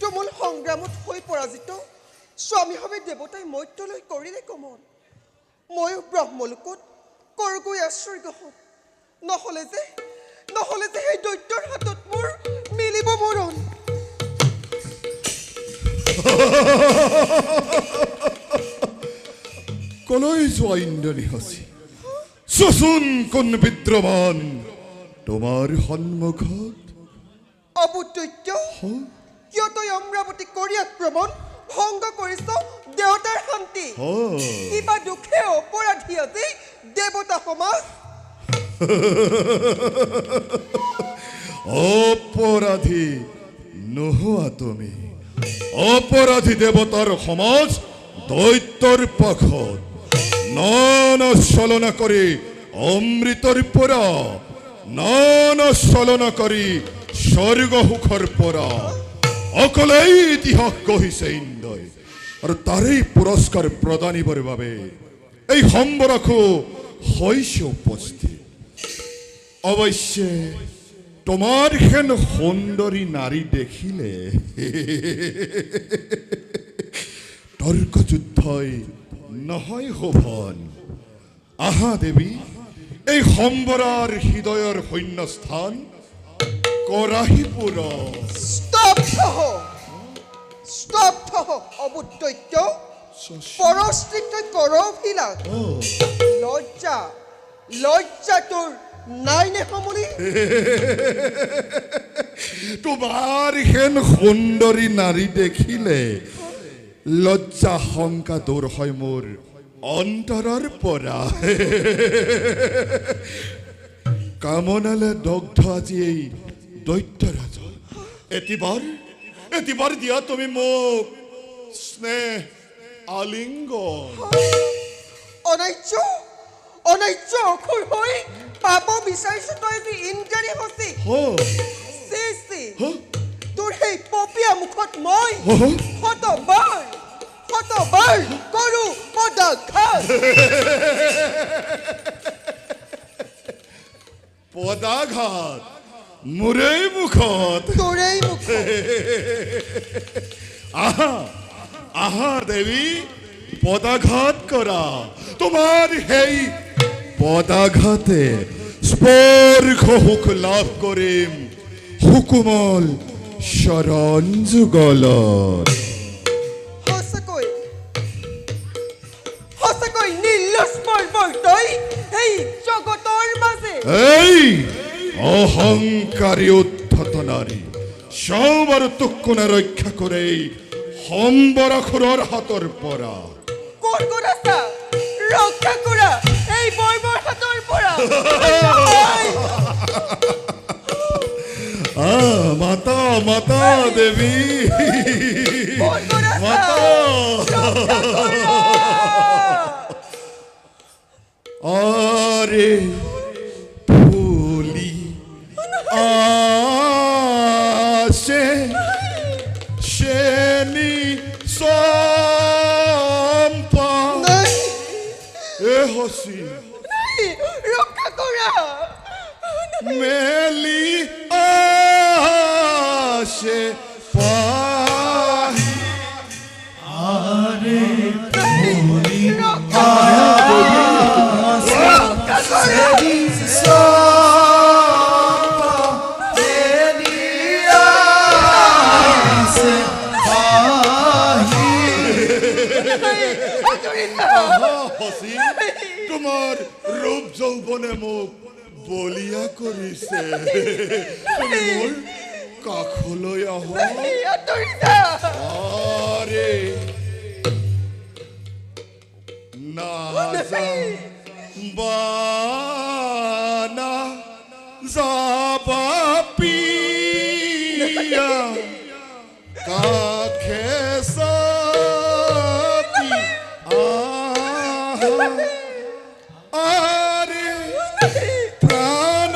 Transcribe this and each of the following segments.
তুমুল সংগ্ৰামত হৈ পৰাজিত স্বামী ভাৱে দেৱতাই মৈত্যলৈ কৰিলে কমল ময়ো ব্ৰহ্মলোকত কৰগৈ আশ্ৰয় গ্ৰহণ নহ'লে যে সেই দৈত্যৰ হাতত মোৰ মিলিব মৰণ কলৈ যোৱা ইন্দ্ৰণী হচি চচোন কোন বিদ্ৰমান তোমাৰ সন্মুখত অবুদৈত্য কিয় তই অমৰাৱতী কৰি আক্ৰমণ ভংগ কৰিছ দেৱতাৰ শান্তি কিবা দুখে অপৰাধী আজি দেৱতা সমাজ অপৰাধী নোহোৱা তুমি অপৰাধী দেৱতাৰ সমাজ দৈত্যৰ পক্ষত নানা চলনা কৰি অমৃতৰ পৰা নানা চলনা কৰি স্বৰ্গ সুখৰ পৰা অকলেই ইতিহাস গঢ়িছে ইন্দ্ৰই আৰু তাৰেই পুৰস্কাৰ প্ৰদানিবৰ বাবে এই সম্বৰকো হৈছে উপস্থিত অৱশ্যে তোমাৰ হেন সুন্দৰী নাৰী দেখিলে তৰ্ক যুদ্ধই নহয় শোভন আহা দেৱী এই সম্বৰৰ হৃদয়ৰ শূন্যস্থান কৰাহিপুৰ স্তব্ধ অবুদৈত্য পৰস্ত্ৰীত কৰভিলাস লজ্জা তোৰ নাই নে সমুলি তোমাৰ হেন সুন্দৰী নাৰী দেখিলে লজ্জা শংকা দূৰ হয় মোৰ অন্তৰৰ পৰা কামনালে দগ্ধ আজি এই দৈত্যৰাজ এতিবাৰ দিয়া তুমি মোক স্নেহ আলিংগন অনৈৰ্য অসুৰ হৈ পাব বিচাৰিছো তই যি ইন্দ্ৰাণী হচি তোৰ সেই পপীয়া মুখত মই শতবাৰ কৰো পদাঘাত মোৰেই মুখত তোৰেই মুখত আহা দেৱী পদাঘাত কৰা তোমাৰ সেই পদাঘাতে স্পৰ্শ সুখ লাভ কৰিম সুকুমল শৰণ যুগলত সঁচাকৈ নিৰ্লজ্জৰ তই এই জগতৰ মাজে এই অহংকাৰী উদ্ধত নাৰী সব আৰু তোক কোনে ৰক্ষা কৰে সম্বৰখুৰৰ হাতৰ পৰা কোন আছা ৰক্ষা কৰা এই বৰ্বৰ হাতৰ পৰা মাতা দেৱী মাতা আরে ফুলি আসে শেনি সম্পা এ হসি ৰক্ষা কৰা মেলি আসে পাহি আরে ফুলি তোমাৰ ৰূপ যৌৱনে মোক বলিয়া কৰিছে তুমি মোৰ কাষলৈ আহা আৰে নাজা বানা যাবা পিয়া কাখে সাথী আরে প্রাণ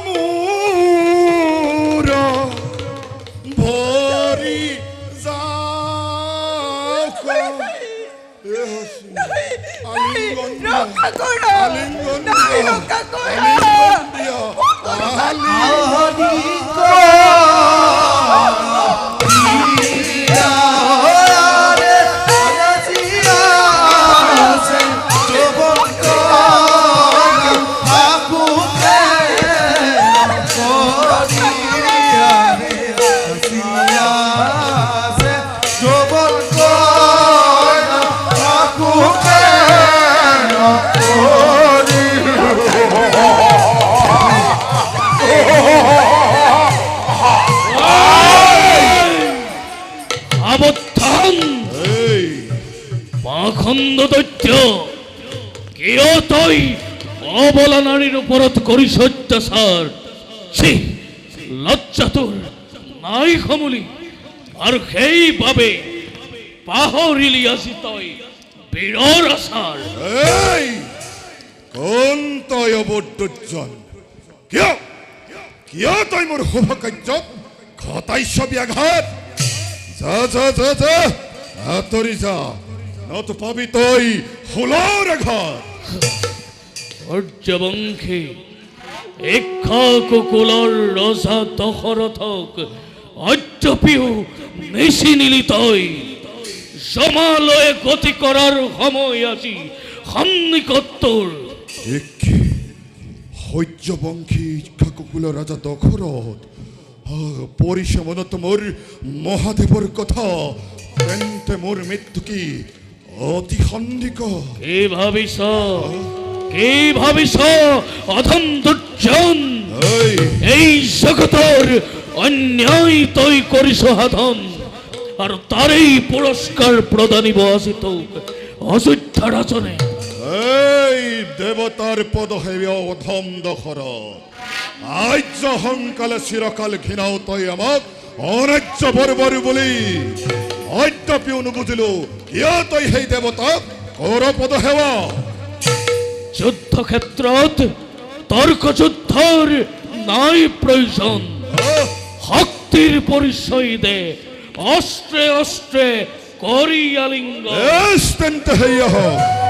মূর ভরি যাও আলিঙ্গন দিয়া দৈত্য কিয় তই অবলা নারীর ওপৰত কৰিছ অত্যাচাৰ ছি লজ্জা তোৰ নাই সমুলি আৰু সেইবাবে পাহৰিলি আজি তই বীৰৰ আচাৰ এই কোন তই অবদুজন কিয় কিয় তই মোৰ শুভ কাৰ্যত ঘটাইছ ব্যাঘাত যা যা যা যা আঁতৰি যা নতো পাবি তই হুলৰ ঘৰ অৰ্যবংশী ইক্ষ্বাকুকুলৰ ৰজা দশৰথক অদ্যপিও নিচিনিলি তই জমালয়ে গতি কৰাৰ সময় আজি সন্নিকটৰ সূৰ্যবংশী ইক্ষ্বাকুকুলৰ ৰাজা দশৰথ পৰিছে মনত মোৰ মহাদেৱৰ কথা তেন্তে মোৰ মৃত্যু কি অতি সন্নিকট কি ভাবিছ অধম দুৰ্জন এই এই জগতৰ অন্যায় তই কৰিছ সাধন আৰু তাৰেই পুৰস্কাৰ প্ৰদানিব আজি তোক অযোধ্যা ৰাজনে এই দেৱতাৰ পদসেৱী অধম দশৰথ আৰ্য সংকালে চিৰকাল ঘৃণাও তই আমাক অনাৰ্য বৰবাৰু বুলি অদ্যপিও নুবুজিলো কিয় তই সেই দেৱতাক কৰ পদসেৱা যুদ্ধ ক্ষেত্ৰত তৰ্ক যুদ্ধৰ নাই প্ৰয়োজন শক্তিৰ পৰিচয় দে অস্ত্ৰে অস্ত্ৰে কৰি আলিংগ তেন্তে সেয়া হওক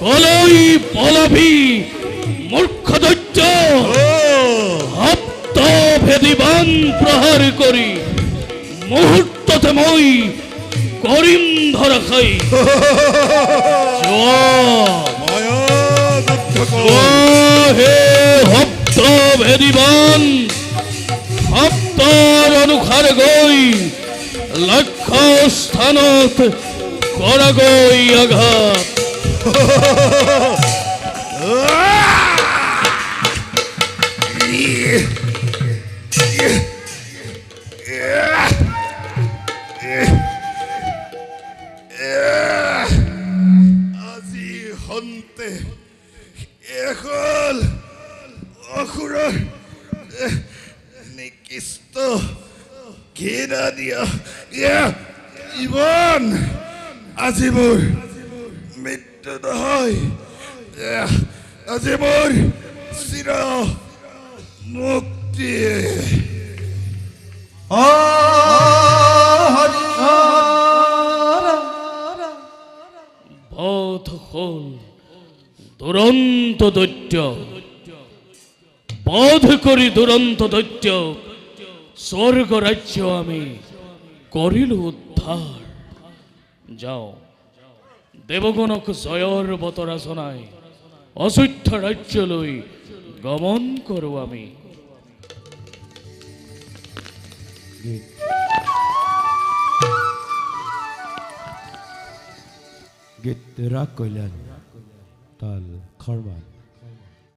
কলৈ পলাবি মূৰ্খ দৈত্য সপ্ত ভেদিবান প্ৰহাৰ কৰি মুহূৰ্ততে মই কৰিম ধৰাশায়ী হে সপ্ত ভেদিবান সপ্তৰ অনুসাৰে গৈ লক্ষ্য স্থানত কৰাগৈ আঘাত আজি হন্তে এখন অসুৰৰ নিকৃষ্ট ঘৃণা দিয়া জীৱন আজি মোৰ মৃত্যু নহয় আজি মোৰ চিৰ মুক্তি বধ হ'ল দুৰন্ত দৈত্য বধ করি দুরন্ত দৈত্য স্বর্গ রাজ্য আমি করিল উদ্ধার। যাও দেবগণক জয়র বতরা শোনায় অসুস্থ রাজ্য লই গমন করো আমি। গীত রাগ কইলেন তাল খরমান।